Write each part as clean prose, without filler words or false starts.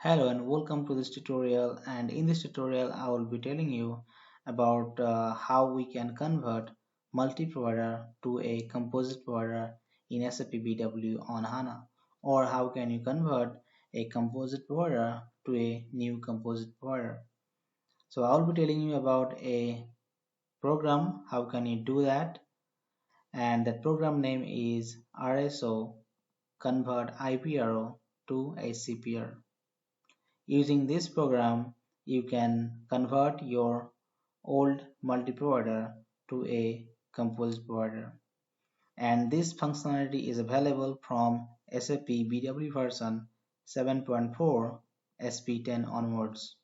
Hello and welcome to this tutorial, and in this tutorial I will be telling you about how we can convert multi-provider to a composite provider in SAP BW on HANA, or how can you convert a composite provider to a new composite provider. So I will be telling you about a program, how can you do that, and that program name is RSO convert IPRO to a CPR. Using this program, you can convert your old multi-provider to a composite provider. And this functionality is available from SAP BW version 7.4 SP10 onwards.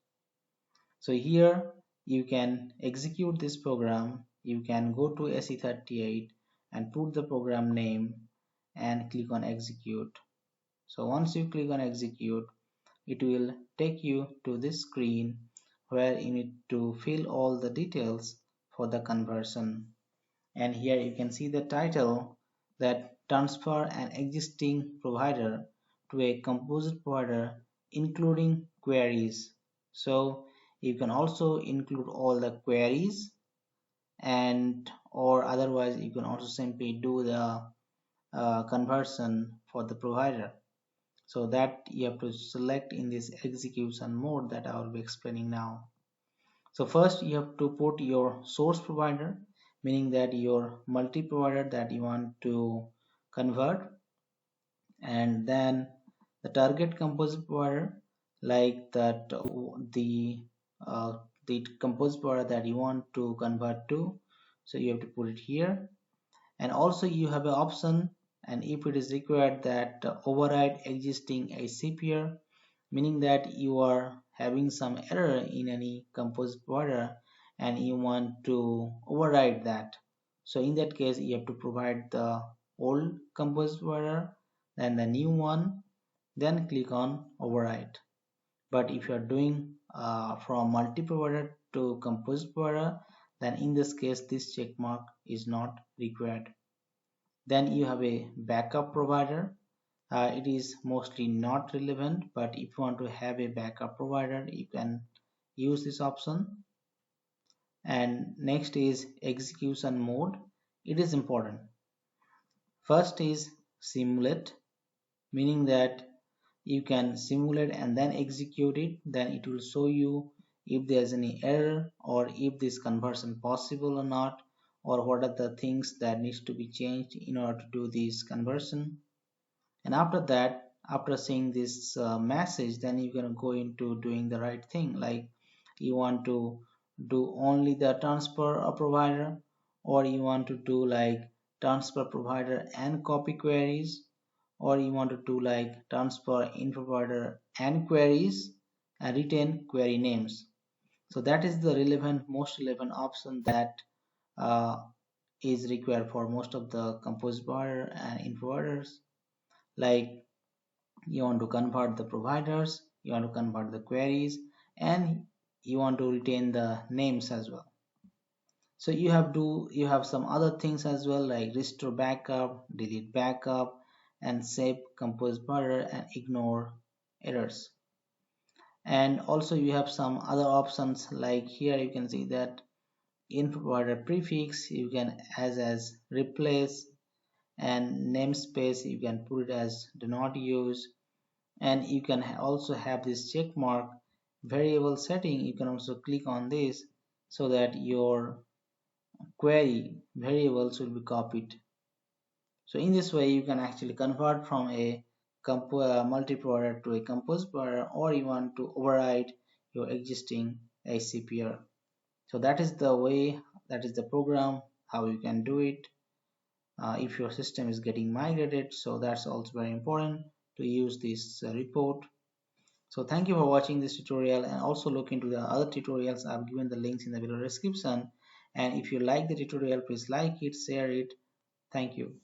So here you can execute this program. You can go to SE38 and put the program name and click on execute. So once you click on execute, it will take you to this screen where you need to fill all the details for the conversion. And here you can see the title, that transfer an existing provider to a composite provider including queries. So you can also include all the queries, and or otherwise you can also simply do the conversion for the provider. So that you have to select in this execution mode that I will be explaining now. So first you have to put your source provider, meaning that your multi-provider that you want to convert, and then the target composite provider, like that uh, the composite provider that you want to convert to. So you have to put it here, and also you have an option, and if it is required, that override existing ACPR, meaning that you are having some error in any composite provider and you want to override that. So in that case you have to provide the old composite provider, then the new one, then click on override. But if you are doing from multi-provider to composite provider, then in this case this check mark is not required. Then you have a backup provider. It is mostly not relevant, but if you want to have a backup provider, you can use this option. And next is execution mode. It is important. First is simulate, meaning that you can simulate and then execute it. Then it will show you if there's any error, or if this conversion possible or not, or what are the things that needs to be changed in order to do this conversion. And after that, after seeing this message, then you're going to go into doing the right thing, like you want to do only the transfer of provider, or you want to do like transfer provider and copy queries, or you want to do like transfer in provider and queries and retain query names. So that is the most relevant option that uh, is required for most of the composite provider and in providers. Like you want to convert the providers, you want to convert the queries, and you want to retain the names as well. So you have some other things as well, like restore backup, delete backup, and save compose border and ignore errors. And also you have some other options, like here you can see that in provider prefix you can as replace, and namespace you can put it as do not use. And you can also have this check mark variable setting. You can also click on this so that your query variables will be copied. So in this way you can actually convert from a multi-provider to a composite provider, or you want to override your existing ACPR. So that is the way, that is the program, how you can do it if your system is getting migrated. So that's also very important to use this report. So thank you for watching this tutorial, and also look into the other tutorials. I've given the links in the video description. And if you like the tutorial, please like it, share it. Thank you.